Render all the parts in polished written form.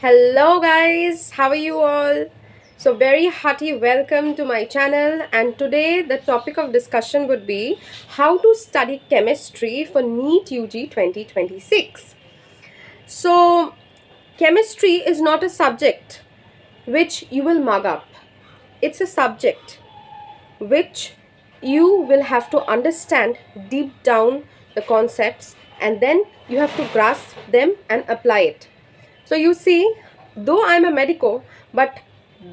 Hello guys, how are you all? So very hearty welcome to my channel, and today the topic of discussion would be how to study chemistry for Neet UG 2026. So chemistry is not a subject which you will mug up. It's a subject which you will have to understand deep down the concepts, and then you have to grasp them and apply it. So you see, though I'm a medico, but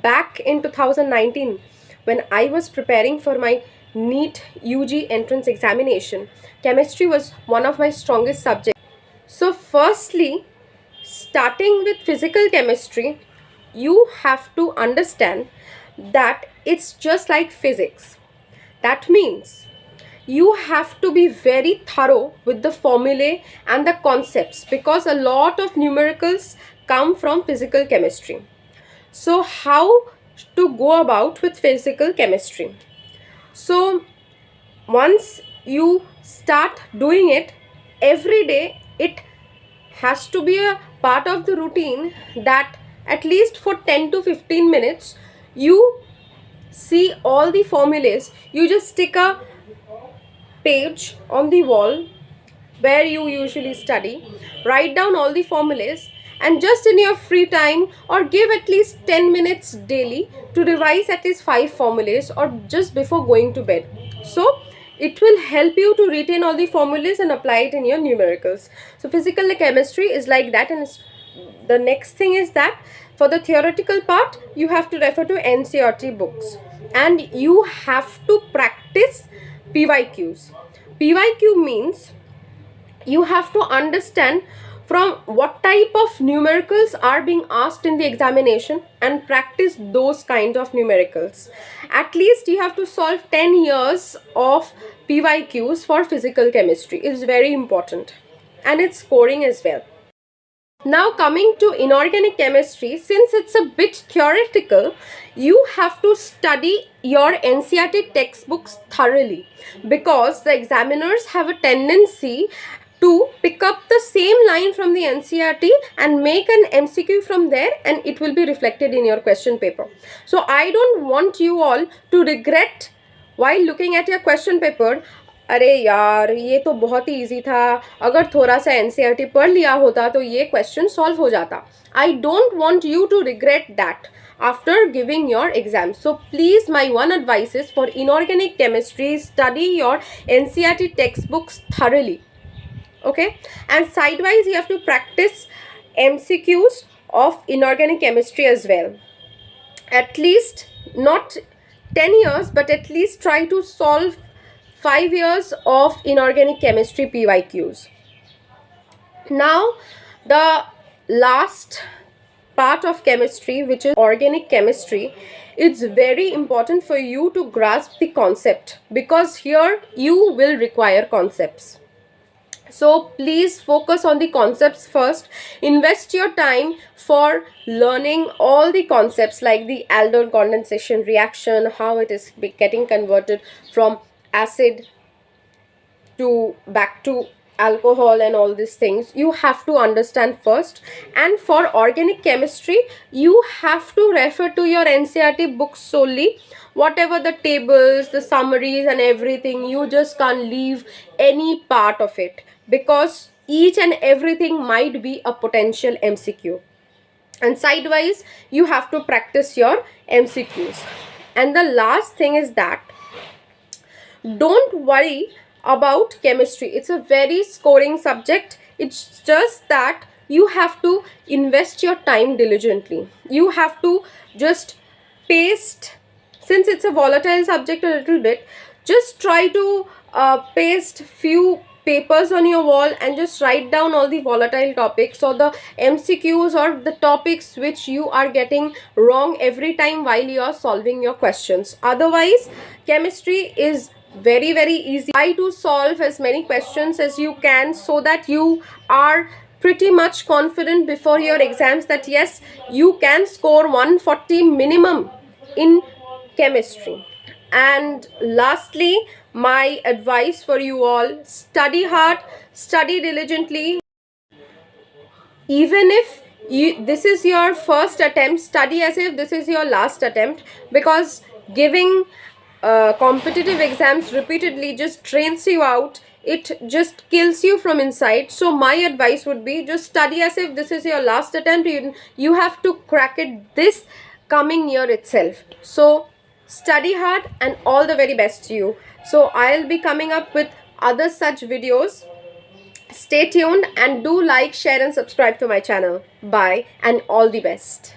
back in 2019, when I was preparing for my Neet UG entrance examination, chemistry was one of my strongest subjects. So firstly, starting with physical chemistry, you have to understand that it's just like physics. That means you have to be very thorough with the formulae and the concepts, because a lot of numericals come from physical chemistry. So how to go about with physical chemistry? So once you start doing it every day, it has to be a part of the routine that at least for 10 to 15 minutes you see all the formulas. You just stick a page on the wall where you usually study, write down all the formulas, and just in your free time, or give at least 10 minutes daily to revise at least 5 formulas, or just before going to bed. So it will help you to retain all the formulas and apply it in your numericals. So physical chemistry is like that. And the next thing is that for the theoretical part, you have to refer to NCERT books, and you have to practice PYQs. PYQ means you have to understand from what type of numericals are being asked in the examination and practice those kinds of numericals. At least you have to solve 10 years of PYQs for physical chemistry. It's very important, and it's scoring as well. Now coming to inorganic chemistry, since it's a bit theoretical, you have to study your NCERT textbooks thoroughly, because the examiners have a tendency to pick up the same line from the NCERT and make an MCQ from there, and it will be reflected in your question paper. So I don't want you all to regret while looking at your question paper, अरे यार ये तो बहुत ही easy था, अगर थोड़ा सा NCERT पढ़ लिया होता तो ये क्वेश्चन सॉल्व हो जाता. I don't want you to regret that after giving your exam. So please, my one advice is for inorganic chemistry, study your NCERT textbooks thoroughly. Okay, and sidewise you have to practice MCQs of inorganic chemistry as well. At least not 10 years, but at least try to solve 5 years of inorganic chemistry PYQs. Now the last part of chemistry, which is organic chemistry, it's very important for you to grasp the concept, because here you will require concepts. So please focus on the concepts first. Invest your time for learning all the concepts, like the aldol condensation reaction, how it is getting converted from acid to back to alcohol, and all these things you have to understand first. And for organic chemistry, you have to refer to your NCERT books solely. Whatever the tables, the summaries and everything, you just can't leave any part of it, because each and everything might be a potential MCQ. And sidewise you have to practice your MCQs. And the last thing is that don't worry about chemistry. It's a very scoring subject. It's just that you have to invest your time diligently. You have to just paste, since it's a volatile subject a little bit, just try to paste few papers on your wall and just write down all the volatile topics, or the MCQs, or the topics which you are getting wrong every time while you are solving your questions. Otherwise chemistry is very easy. Try to solve as many questions as you can, so that you are pretty much confident before your exams that yes, you can score 140 minimum in chemistry. And lastly, my advice for you all: study hard, study diligently. Even if this is your first attempt. Study as if this is your last attempt, because giving competitive exams repeatedly just drains you out. It just kills you from inside. So my advice would be, just study as if this is your last attempt. You have to crack it this coming year itself. So study hard and all the very best to you. So I'll be coming up with other such videos. Stay tuned and do like, share and subscribe to my channel. Bye and all the best.